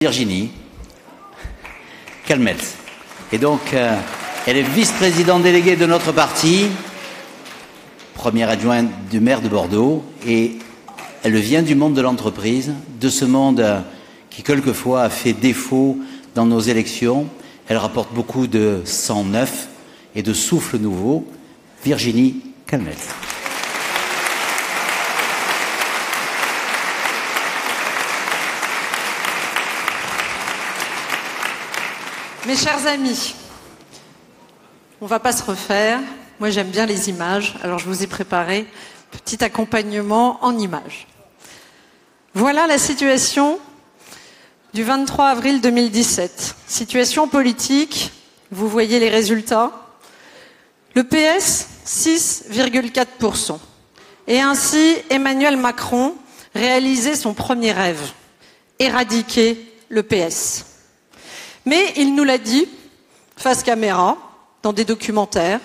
Virginie Calmels. Et donc, elle est vice-présidente déléguée de notre parti, première adjointe du maire de Bordeaux, et elle vient du monde de l'entreprise, de ce monde qui quelquefois a fait défaut dans nos élections. Elle rapporte beaucoup de sang neuf et de souffle nouveau. Virginie Calmels. Mes chers amis, on ne va pas se refaire. Moi, j'aime bien les images, alors je vous ai préparé un petit accompagnement en images. Voilà la situation du 23 avril 2017. Situation politique, vous voyez les résultats. Le PS, 6,4%. Et ainsi, Emmanuel Macron réalisait son premier rêve, éradiquer le PS. Mais il nous l'a dit, face caméra, dans des documentaires,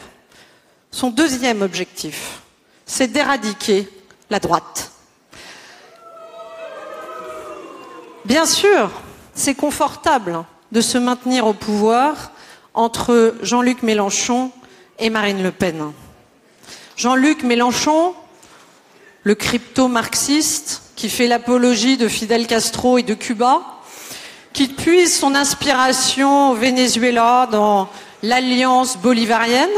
son deuxième objectif, c'est d'éradiquer la droite. Bien sûr, c'est confortable de se maintenir au pouvoir entre Jean-Luc Mélenchon et Marine Le Pen. Jean-Luc Mélenchon, le crypto-marxiste qui fait l'apologie de Fidel Castro et de Cuba, qui puise son inspiration au Venezuela dans l'alliance bolivarienne,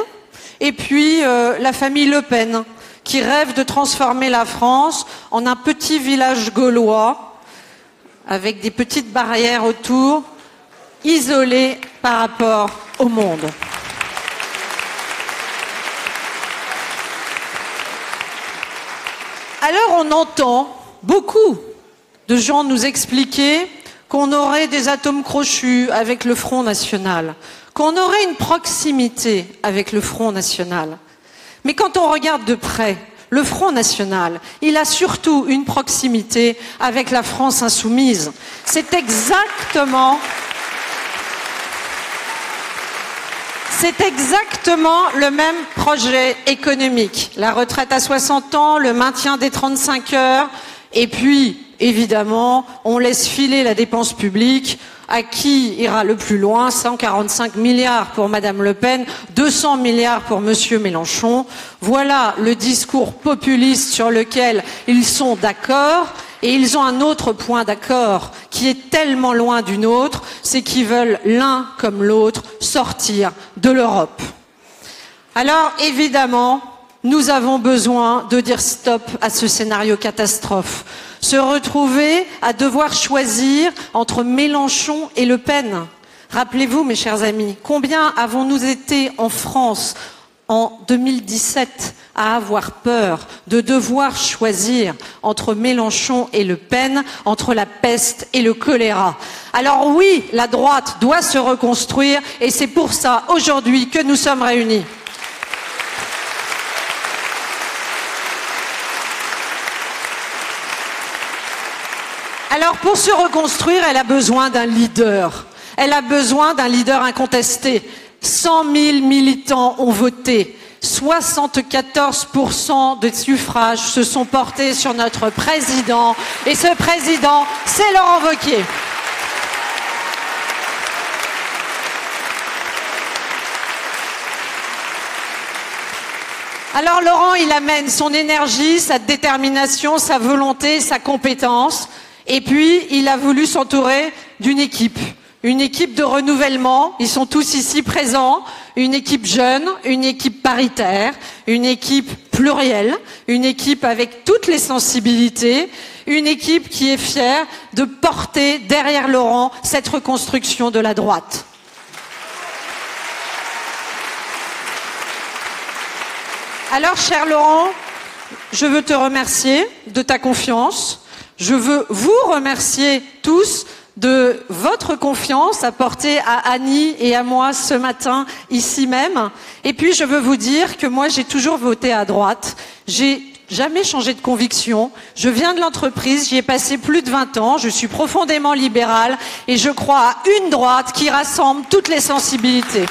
et puis la famille Le Pen, qui rêve de transformer la France en un petit village gaulois, avec des petites barrières autour, isolé par rapport au monde. Alors on entend beaucoup de gens nous expliquer qu'on aurait des atomes crochus avec le Front National, qu'on aurait une proximité avec le Front National. Mais quand on regarde de près, le Front National, il a surtout une proximité avec la France insoumise. C'est exactement le même projet économique. La retraite à 60 ans, le maintien des 35 heures, et puis, évidemment, on laisse filer la dépense publique. À qui ira le plus loin? 145 milliards pour Madame Le Pen, 200 milliards pour Monsieur Mélenchon. Voilà le discours populiste sur lequel ils sont d'accord. Et ils ont un autre point d'accord qui est tellement loin du nôtre, c'est qu'ils veulent l'un comme l'autre sortir de l'Europe. Alors, évidemment, nous avons besoin de dire stop à ce scénario catastrophe. Se retrouver à devoir choisir entre Mélenchon et Le Pen. Rappelez-vous, mes chers amis, combien avons-nous été en France en 2017 à avoir peur de devoir choisir entre Mélenchon et Le Pen, entre la peste et le choléra. Alors oui, la droite doit se reconstruire et c'est pour ça aujourd'hui que nous sommes réunis. Alors pour se reconstruire, elle a besoin d'un leader. Elle a besoin d'un leader incontesté. 100 000 militants ont voté. 74% des suffrages se sont portés sur notre président. Et ce président, c'est Laurent Wauquiez. Alors Laurent, il amène son énergie, sa détermination, sa volonté, sa compétence. Et puis, il a voulu s'entourer d'une équipe. Une équipe de renouvellement, ils sont tous ici présents, une équipe jeune, une équipe paritaire, une équipe plurielle, une équipe avec toutes les sensibilités, une équipe qui est fière de porter derrière Laurent cette reconstruction de la droite. Alors, cher Laurent, je veux te remercier de ta confiance. Je veux vous remercier tous de votre confiance apportée à Annie et à moi ce matin, ici même. Et puis, je veux vous dire que moi, j'ai toujours voté à droite. J'ai jamais changé de conviction. Je viens de l'entreprise, j'y ai passé plus de 20 ans. Je suis profondément libérale et je crois à une droite qui rassemble toutes les sensibilités.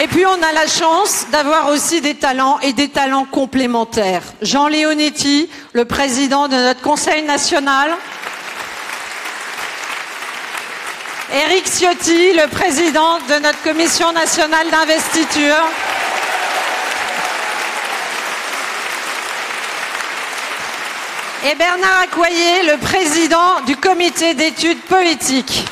Et puis on a la chance d'avoir aussi des talents et des talents complémentaires. Jean Leonetti, le président de notre Conseil national. Éric Ciotti, le président de notre Commission nationale d'investiture. Et Bernard Accoyer, le président du comité d'études politiques.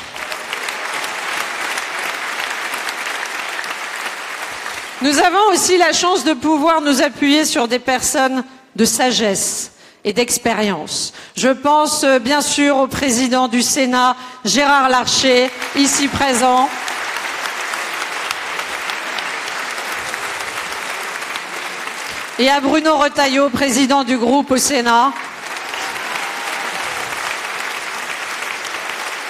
Nous avons aussi la chance de pouvoir nous appuyer sur des personnes de sagesse et d'expérience. Je pense bien sûr au président du Sénat, Gérard Larcher, ici présent. Et à Bruno Retailleau, président du groupe au Sénat.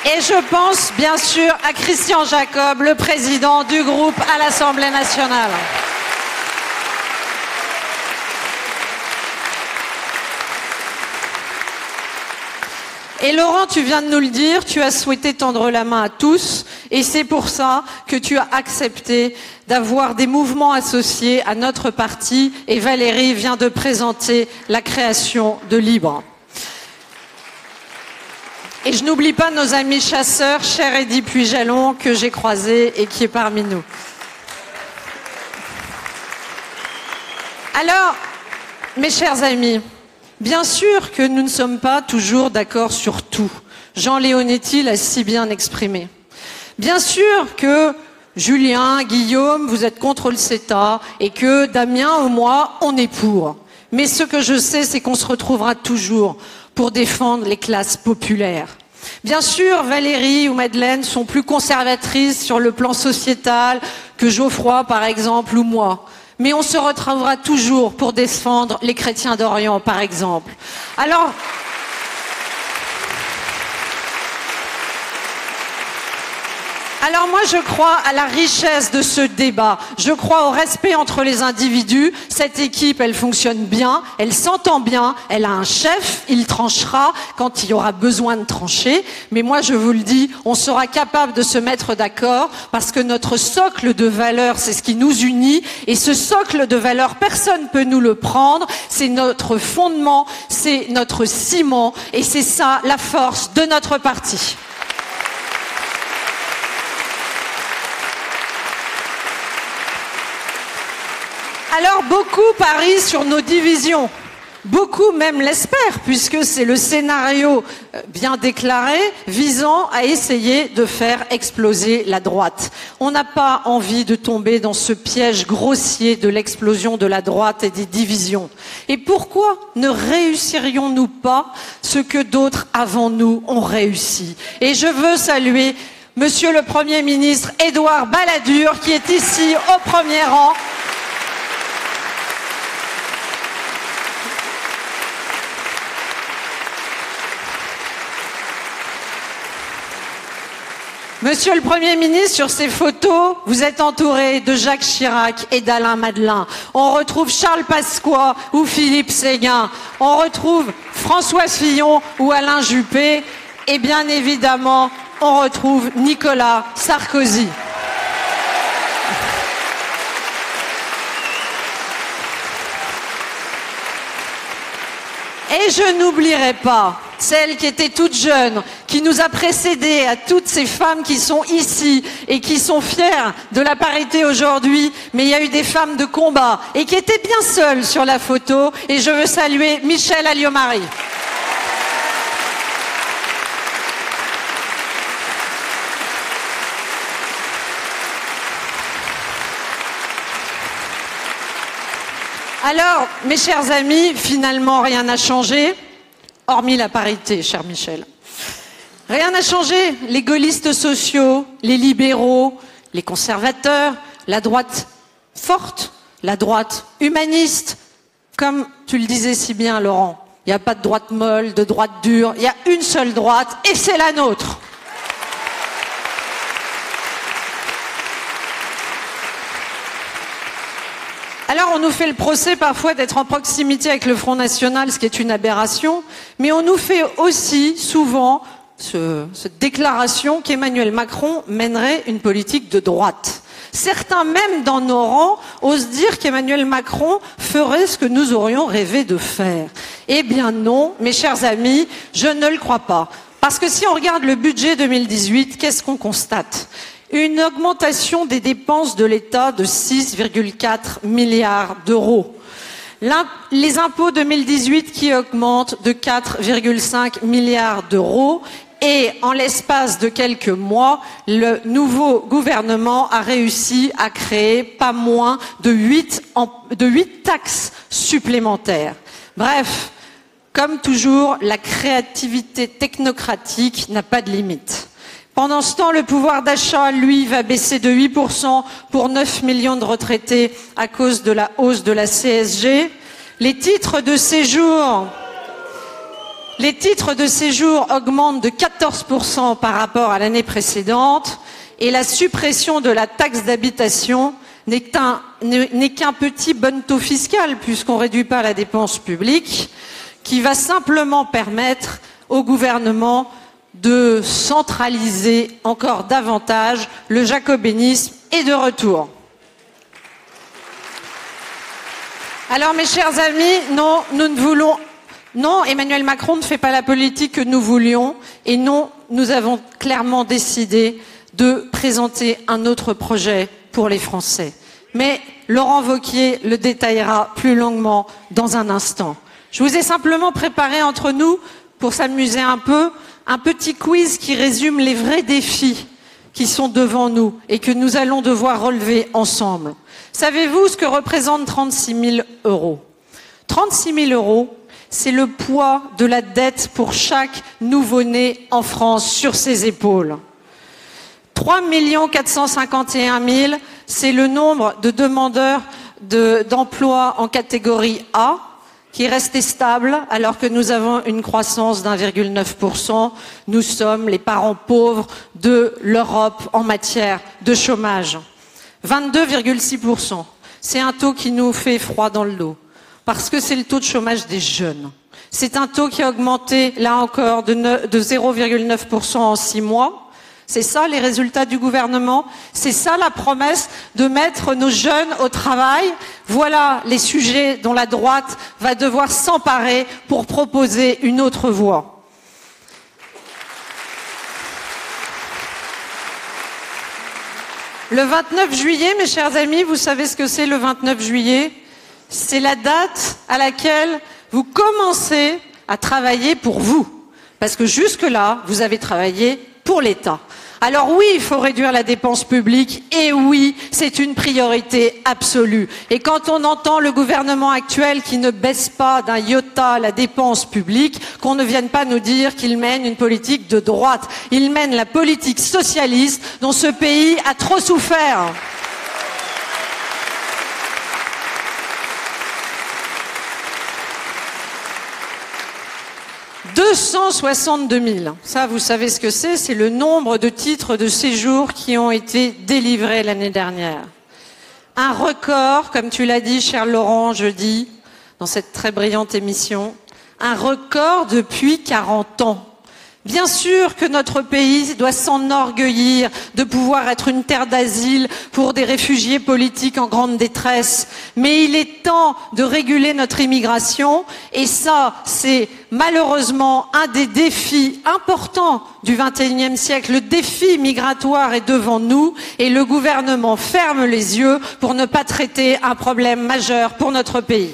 Et je pense bien sûr à Christian Jacob, le président du groupe à l'Assemblée nationale. Et Laurent, tu viens de nous le dire, tu as souhaité tendre la main à tous et c'est pour ça que tu as accepté d'avoir des mouvements associés à notre parti et Valérie vient de présenter la création de Libre. Et je n'oublie pas nos amis chasseurs, cher Eddy Puy-Jalon, que j'ai croisé et qui est parmi nous. Alors, mes chers amis, bien sûr que nous ne sommes pas toujours d'accord sur tout. Jean Leonetti l'a si bien exprimé. Bien sûr que Julien, Guillaume, vous êtes contre le CETA et que Damien ou moi, on est pour. Mais ce que je sais, c'est qu'on se retrouvera toujours pour défendre les classes populaires. Bien sûr, Valérie ou Madeleine sont plus conservatrices sur le plan sociétal que Geoffroy, par exemple, ou moi. Mais on se retrouvera toujours pour défendre les chrétiens d'Orient, par exemple. Alors moi, je crois à la richesse de ce débat. Je crois au respect entre les individus. Cette équipe, elle fonctionne bien, elle s'entend bien, elle a un chef, il tranchera quand il y aura besoin de trancher. Mais moi, je vous le dis, on sera capable de se mettre d'accord parce que notre socle de valeurs, c'est ce qui nous unit. Et ce socle de valeurs, personne ne peut nous le prendre. C'est notre fondement, c'est notre ciment. Et c'est ça la force de notre parti. Alors beaucoup parient sur nos divisions, beaucoup même l'espèrent puisque c'est le scénario bien déclaré visant à essayer de faire exploser la droite. On n'a pas envie de tomber dans ce piège grossier de l'explosion de la droite et des divisions. Et pourquoi ne réussirions-nous pas ce que d'autres avant nous ont réussi? Et je veux saluer Monsieur le Premier ministre Édouard Balladur qui est ici au premier rang. Monsieur le Premier ministre, sur ces photos, vous êtes entouré de Jacques Chirac et d'Alain Madelin. On retrouve Charles Pasqua ou Philippe Séguin. On retrouve François Fillon ou Alain Juppé. Et bien évidemment, on retrouve Nicolas Sarkozy. Et je n'oublierai pas celle qui était toute jeune, qui nous a précédés, à toutes ces femmes qui sont ici et qui sont fières de la parité aujourd'hui, mais il y a eu des femmes de combat et qui étaient bien seules sur la photo et je veux saluer Michèle Alliot-Marie. Alors, mes chers amis, finalement rien n'a changé. Hormis la parité, cher Michel. Rien n'a changé. Les gaullistes sociaux, les libéraux, les conservateurs, la droite forte, la droite humaniste. Comme tu le disais si bien, Laurent, il n'y a pas de droite molle, de droite dure, il y a une seule droite et c'est la nôtre. Alors on nous fait le procès parfois d'être en proximité avec le Front National, ce qui est une aberration, mais on nous fait aussi souvent cette déclaration qu'Emmanuel Macron mènerait une politique de droite. Certains même dans nos rangs osent dire qu'Emmanuel Macron ferait ce que nous aurions rêvé de faire. Eh bien non, mes chers amis, je ne le crois pas. Parce que si on regarde le budget 2018, qu'est-ce qu'on constate? Une augmentation des dépenses de l'État de 6,4 milliards d'euros. Les impôts 2018 qui augmentent de 4,5 milliards d'euros. Et en l'espace de quelques mois, le nouveau gouvernement a réussi à créer pas moins de 8 taxes supplémentaires. Bref, comme toujours, la créativité technocratique n'a pas de limite. Pendant ce temps, le pouvoir d'achat, lui, va baisser de 8% pour 9 millions de retraités à cause de la hausse de la CSG. Les titres de séjour augmentent de 14% par rapport à l'année précédente et la suppression de la taxe d'habitation n'est qu'un petit bonneteau fiscal puisqu'on ne réduit pas la dépense publique qui va simplement permettre au gouvernement de centraliser encore davantage le jacobinisme est de retour. Alors mes chers amis, non, Emmanuel Macron ne fait pas la politique que nous voulions et non, nous avons clairement décidé de présenter un autre projet pour les Français. Mais Laurent Wauquiez le détaillera plus longuement dans un instant. Je vous ai simplement préparé entre nous, pour s'amuser un peu, un petit quiz qui résume les vrais défis qui sont devant nous et que nous allons devoir relever ensemble. Savez-vous ce que représente 36 000 euros? 36 000 euros, c'est le poids de la dette pour chaque nouveau-né en France sur ses épaules. 3 451 000, c'est le nombre de demandeurs d'emploi en catégorie A, qui est resté stable alors que nous avons une croissance d'1,9%. Nous sommes les parents pauvres de l'Europe en matière de chômage. 22,6%. C'est un taux qui nous fait froid dans le dos parce que c'est le taux de chômage des jeunes. C'est un taux qui a augmenté, là encore, de 0,9% en 6 mois. C'est ça les résultats du gouvernement, c'est ça la promesse de mettre nos jeunes au travail. Voilà les sujets dont la droite va devoir s'emparer pour proposer une autre voie. Le 29 juillet, mes chers amis, vous savez ce que c'est le 29 juillet? C'est la date à laquelle vous commencez à travailler pour vous. Parce que jusque-là, vous avez travaillé pour l'État. Alors oui, il faut réduire la dépense publique et oui, c'est une priorité absolue. Et quand on entend le gouvernement actuel qui ne baisse pas d'un iota la dépense publique, qu'on ne vienne pas nous dire qu'il mène une politique de droite. Il mène la politique socialiste dont ce pays a trop souffert. « 262 000, ça vous savez ce que c'est le nombre de titres de séjour qui ont été délivrés l'année dernière. Un record, comme tu l'as dit, cher Laurent, jeudi, dans cette très brillante émission, un record depuis 40 ans. Bien sûr que notre pays doit s'enorgueillir de pouvoir être une terre d'asile pour des réfugiés politiques en grande détresse. Mais il est temps de réguler notre immigration et ça, c'est malheureusement un des défis importants du XXIe siècle. Le défi migratoire est devant nous et le gouvernement ferme les yeux pour ne pas traiter un problème majeur pour notre pays.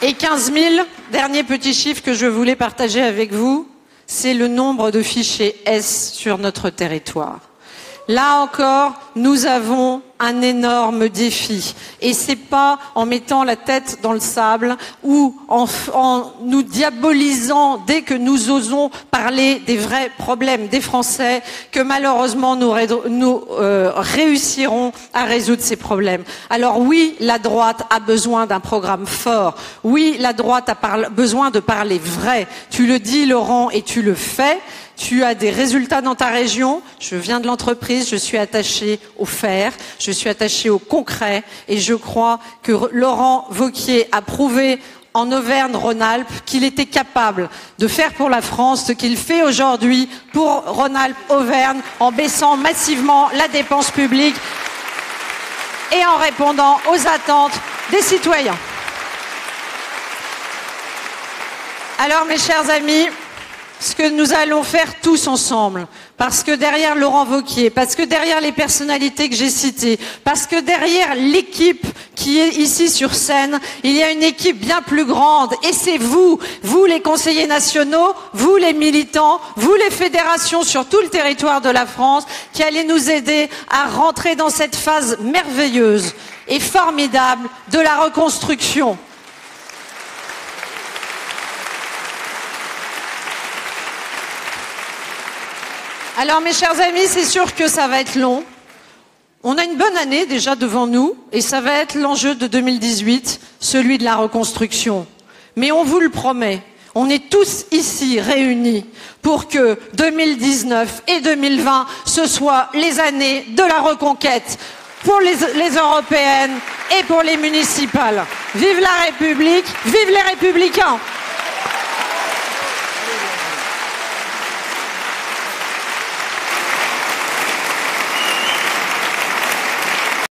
Et 15 000, dernier petit chiffre que je voulais partager avec vous, c'est le nombre de fichiers S sur notre territoire. Là encore, nous avons un énorme défi. Et c'est pas en mettant la tête dans le sable ou en nous diabolisant dès que nous osons parler des vrais problèmes des Français que malheureusement nous réussirons à résoudre ces problèmes. Alors oui, la droite a besoin d'un programme fort. Oui, la droite a besoin de parler vrai. Tu le dis, Laurent, et tu le fais. Tu as des résultats dans ta région. Je viens de l'entreprise, je suis attachée au faire, je suis attachée au concret et je crois que Laurent Wauquiez a prouvé en Auvergne-Rhône-Alpes qu'il était capable de faire pour la France ce qu'il fait aujourd'hui pour Rhône-Alpes-Auvergne en baissant massivement la dépense publique et en répondant aux attentes des citoyens. Alors, mes chers amis, ce que nous allons faire tous ensemble, parce que derrière Laurent Wauquiez, parce que derrière les personnalités que j'ai citées, parce que derrière l'équipe qui est ici sur scène, il y a une équipe bien plus grande, et c'est vous, vous les conseillers nationaux, vous les militants, vous les fédérations sur tout le territoire de la France, qui allez nous aider à rentrer dans cette phase merveilleuse et formidable de la reconstruction. Alors, mes chers amis, c'est sûr que ça va être long. On a une bonne année déjà devant nous, et ça va être l'enjeu de 2018, celui de la reconstruction. Mais on vous le promet, on est tous ici réunis pour que 2019 et 2020, ce soient les années de la reconquête pour les européennes et pour les municipales. Vive la République, vive les Républicains!